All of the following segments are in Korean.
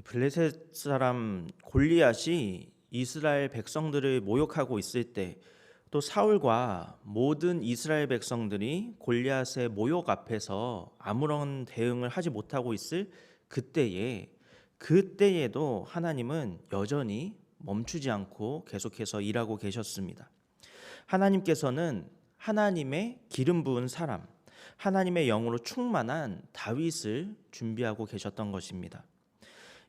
블레셋 사람 골리앗이 이스라엘 백성들을 모욕하고 있을 때, 또 사울과 모든 이스라엘 백성들이 골리앗의 모욕 앞에서 아무런 대응을 하지 못하고 있을 그때에도 하나님은 여전히 멈추지 않고 계속해서 일하고 계셨습니다. 하나님께서는 하나님의 기름 부은 사람, 하나님의 영으로 충만한 다윗을 준비하고 계셨던 것입니다.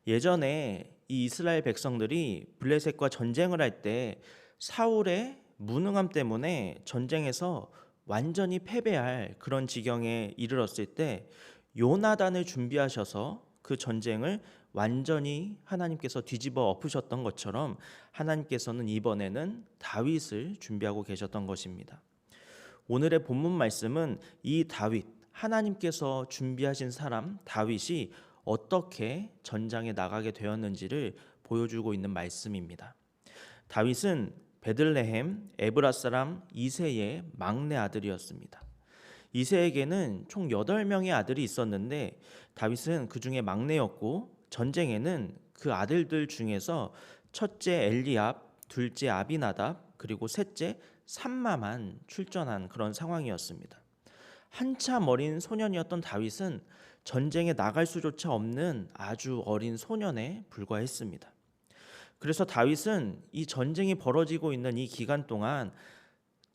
예전에 이 이스라엘 백성들이 블레셋과 전쟁을 할 때 사울의 무능함 때문에 전쟁에서 완전히 패배할 그런 지경에 이르렀을 때 요나단을 준비하셔서 그 전쟁을 완전히 하나님께서 뒤집어 엎으셨던 것처럼 하나님께서는 이번에는 다윗을 준비하고 계셨던 것입니다. 오늘의 본문 말씀은 이 다윗, 하나님께서 준비하신 사람 다윗이 어떻게 전장에 나가게 되었는지를 보여주고 있는 말씀입니다. 다윗은 베들레헴 에브라 사람 이새의 막내 아들이었습니다. 이새에게는 총 8명의 아들이 있었는데 다윗은 그 중에 막내였고, 전쟁에는 그 아들들 중에서 첫째 엘리압, 둘째 아비나답, 그리고 셋째 삼마만 출전한 그런 상황이었습니다. 한참 어린 소년이었던 다윗은 전쟁에 나갈 수조차 없는 아주 어린 소년에 불과했습니다. 그래서 다윗은 이 전쟁이 벌어지고 있는 이 기간 동안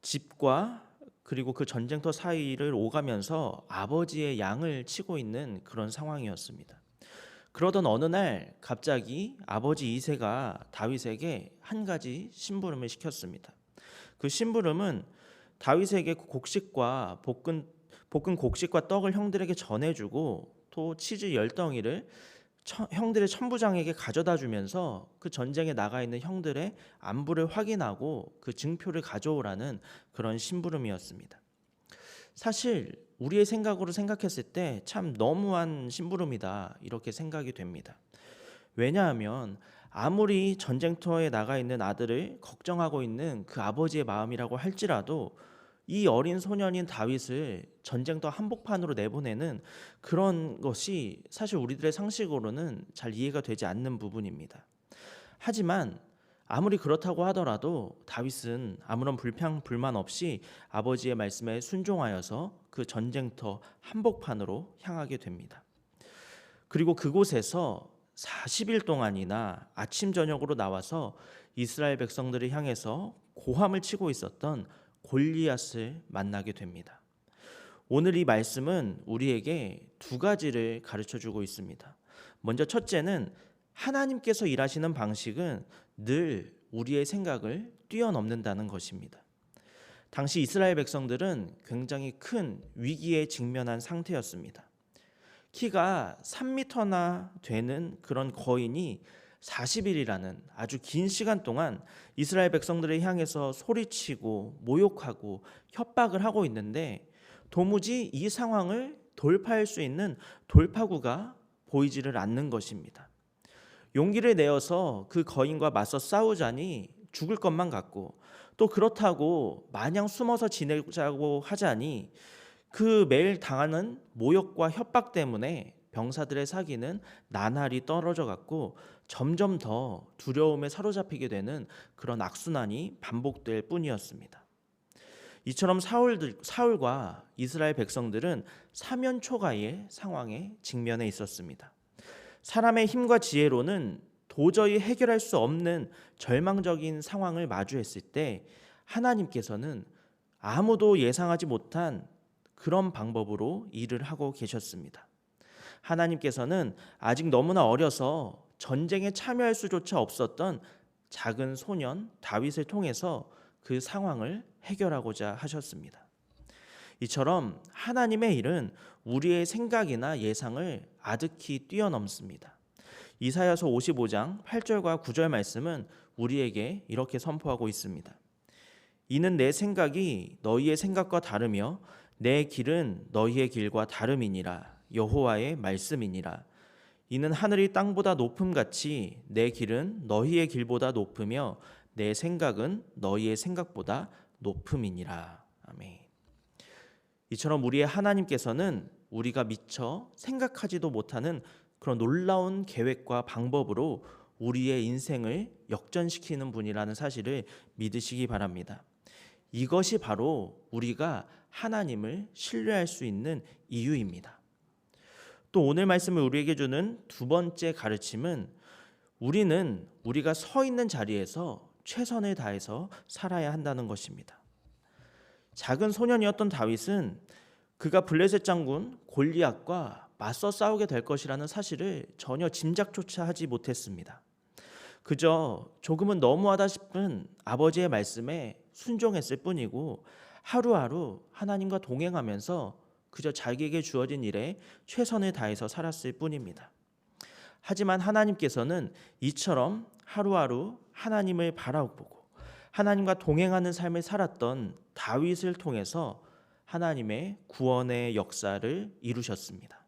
집과 그리고 그 전쟁터 사이를 오가면서 아버지의 양을 치고 있는 그런 상황이었습니다. 그러던 어느 날 갑자기 아버지 이새가 다윗에게 한 가지 심부름을 시켰습니다. 그 심부름은 다윗에게 곡식과 볶은 곡식과 떡을 형들에게 전해주고, 또 치즈 10덩이를 형들의 천부장에게 가져다 주면서 그 전쟁에 나가 있는 형들의 안부를 확인하고 그 증표를 가져오라는 그런 심부름이었습니다. 사실 우리의 생각으로 생각했을 때 참 너무한 심부름이다, 이렇게 생각이 됩니다. 왜냐하면 아무리 전쟁터에 나가 있는 아들을 걱정하고 있는 그 아버지의 마음이라고 할지라도 이 어린 소년인 다윗을 전쟁터 한복판으로 내보내는 그런 것이 사실 우리들의 상식으로는 잘 이해가 되지 않는 부분입니다. 하지만 아무리 그렇다고 하더라도 다윗은 아무런 불만 없이 아버지의 말씀에 순종하여서 그 전쟁터 한복판으로 향하게 됩니다. 그리고 그곳에서 40일 동안이나 아침 저녁으로 나와서 이스라엘 백성들을 향해서 고함을 치고 있었던 골리앗을 만나게 됩니다. 오늘 이 말씀은 우리에게 두 가지를 가르쳐주고 있습니다. 먼저 첫째는 하나님께서 일하시는 방식은 늘 우리의 생각을 뛰어넘는다는 것입니다. 당시 이스라엘 백성들은 굉장히 큰 위기에 직면한 상태였습니다. 키가 3m나 되는 그런 거인이 40일이라는 아주 긴 시간 동안 이스라엘 백성들을 향해서 소리치고 모욕하고 협박을 하고 있는데, 도무지 이 상황을 돌파할 수 있는 돌파구가 보이지를 않는 것입니다. 용기를 내어서 그 거인과 맞서 싸우자니 죽을 것만 같고, 또 그렇다고 마냥 숨어서 지내자고 하자니 그 매일 당하는 모욕과 협박 때문에 병사들의 사기는 나날이 떨어져 갔고, 점점 더 두려움에 사로잡히게 되는 그런 악순환이 반복될 뿐이었습니다. 이처럼 사울과 이스라엘 백성들은 사면초가의 상황에 직면해 있었습니다. 사람의 힘과 지혜로는 도저히 해결할 수 없는 절망적인 상황을 마주했을 때 하나님께서는 아무도 예상하지 못한 그런 방법으로 일을 하고 계셨습니다. 하나님께서는 아직 너무나 어려서 전쟁에 참여할 수조차 없었던 작은 소년 다윗을 통해서 그 상황을 해결하고자 하셨습니다. 이처럼 하나님의 일은 우리의 생각이나 예상을 아득히 뛰어넘습니다. 이사야서 55장 8절과 9절 말씀은 우리에게 이렇게 선포하고 있습니다. 이는 내 생각이 너희의 생각과 다르며 내 길은 너희의 길과 다름이니라. 여호와의 말씀이니라. 이는 하늘이 땅보다 높음같이 내 길은 너희의 길보다 높으며 내 생각은 너희의 생각보다 높음이니라. 아멘. 이처럼 우리의 하나님께서는 우리가 미처 생각하지도 못하는 그런 놀라운 계획과 방법으로 우리의 인생을 역전시키는 분이라는 사실을 믿으시기 바랍니다. 이것이 바로 우리가 하나님을 신뢰할 수 있는 이유입니다. 또 오늘 말씀을 우리에게 주는 두 번째 가르침은 우리는 우리가 서 있는 자리에서 최선을 다해서 살아야 한다는 것입니다. 작은 소년이었던 다윗은 그가 블레셋 장군 골리앗과 맞서 싸우게 될 것이라는 사실을 전혀 짐작조차 하지 못했습니다. 그저 조금은 너무하다 싶은 아버지의 말씀에 순종했을 뿐이고 하루하루 하나님과 동행하면서 그저 자기에게 주어진 일에 최선을 다해서 살았을 뿐입니다. 하지만 하나님께서는 이처럼 하루하루 하나님을 바라보고 하나님과 동행하는 삶을 살았던 다윗을 통해서 하나님의 구원의 역사를 이루셨습니다.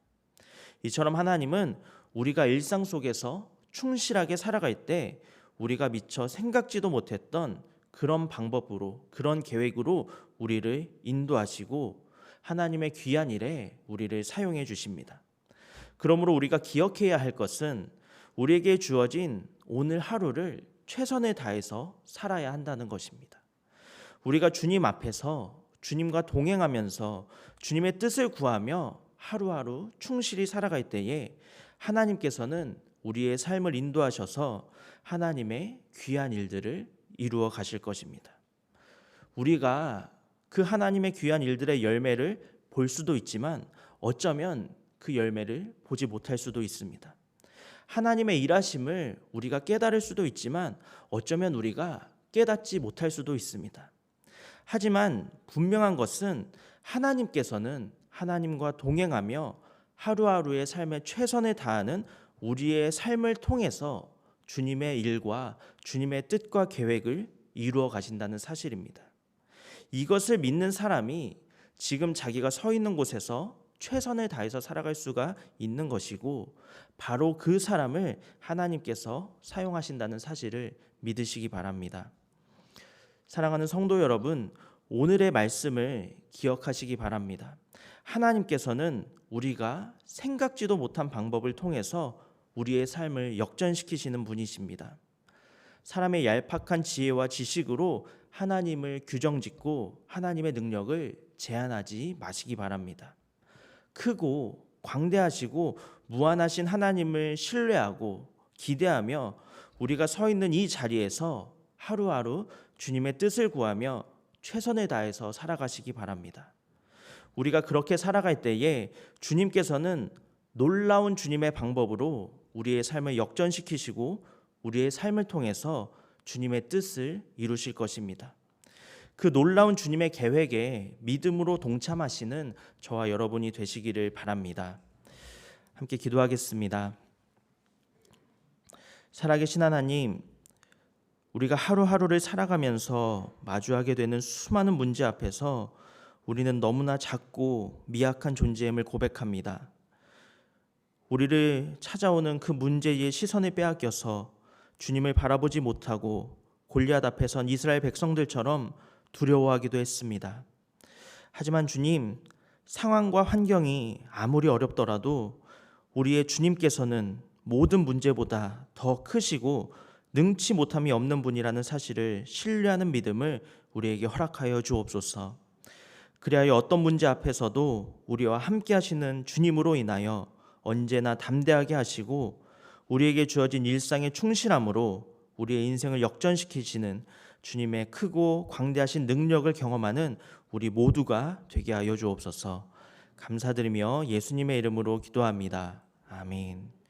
이처럼 하나님은 우리가 일상 속에서 충실하게 살아갈 때 우리가 미처 생각지도 못했던 그런 방법으로, 그런 계획으로 우리를 인도하시고 하나님의 귀한 일에 우리를 사용해 주십니다. 그러므로 우리가 기억해야 할 것은 우리에게 주어진 오늘 하루를 최선을 다해서 살아야 한다는 것입니다. 우리가 주님 앞에서 주님과 동행하면서 주님의 뜻을 구하며 하루하루 충실히 살아갈 때에 하나님께서는 우리의 삶을 인도하셔서 하나님의 귀한 일들을 이루어 가실 것입니다. 우리가 그 하나님의 귀한 일들의 열매를 볼 수도 있지만 어쩌면 그 열매를 보지 못할 수도 있습니다. 하나님의 일하심을 우리가 깨달을 수도 있지만 어쩌면 우리가 깨닫지 못할 수도 있습니다. 하지만 분명한 것은 하나님께서는 하나님과 동행하며 하루하루의 삶에 최선을 다하는 우리의 삶을 통해서 주님의 일과 주님의 뜻과 계획을 이루어 가신다는 사실입니다. 이것을 믿는 사람이 지금 자기가 서 있는 곳에서 최선을 다해서 살아갈 수가 있는 것이고 바로 그 사람을 하나님께서 사용하신다는 사실을 믿으시기 바랍니다. 사랑하는 성도 여러분, 오늘의 말씀을 기억하시기 바랍니다. 하나님께서는 우리가 생각지도 못한 방법을 통해서 우리의 삶을 역전시키시는 분이십니다. 사람의 얄팍한 지혜와 지식으로 하나님을 규정짓고 하나님의 능력을 제한하지 마시기 바랍니다. 크고 광대하시고 무한하신 하나님을 신뢰하고 기대하며 우리가 서 있는 이 자리에서 하루하루 주님의 뜻을 구하며 최선을 다해서 살아가시기 바랍니다. 우리가 그렇게 살아갈 때에 주님께서는 놀라운 주님의 방법으로 우리의 삶을 역전시키시고 우리의 삶을 통해서 주님의 뜻을 이루실 것입니다. 그 놀라운 주님의 계획에 믿음으로 동참하시는 저와 여러분이 되시기를 바랍니다. 함께 기도하겠습니다. 살아계신 하나님, 우리가 하루하루를 살아가면서 마주하게 되는 수많은 문제 앞에서 우리는 너무나 작고 미약한 존재임을 고백합니다. 우리를 찾아오는 그 문제의 시선을 빼앗겨서 주님을 바라보지 못하고 골리앗 앞에 선 이스라엘 백성들처럼 두려워하기도 했습니다. 하지만 주님, 상황과 환경이 아무리 어렵더라도 우리의 주님께서는 모든 문제보다 더 크시고 능치 못함이 없는 분이라는 사실을 신뢰하는 믿음을 우리에게 허락하여 주옵소서. 그리하여 어떤 문제 앞에서도 우리와 함께 하시는 주님으로 인하여 언제나 담대하게 하시고 우리에게 주어진 일상의 충실함으로 우리의 인생을 역전시키시는 주님의 크고 광대하신 능력을 경험하는 우리 모두가 되게 하여 주옵소서. 감사드리며 예수님의 이름으로 기도합니다. 아멘.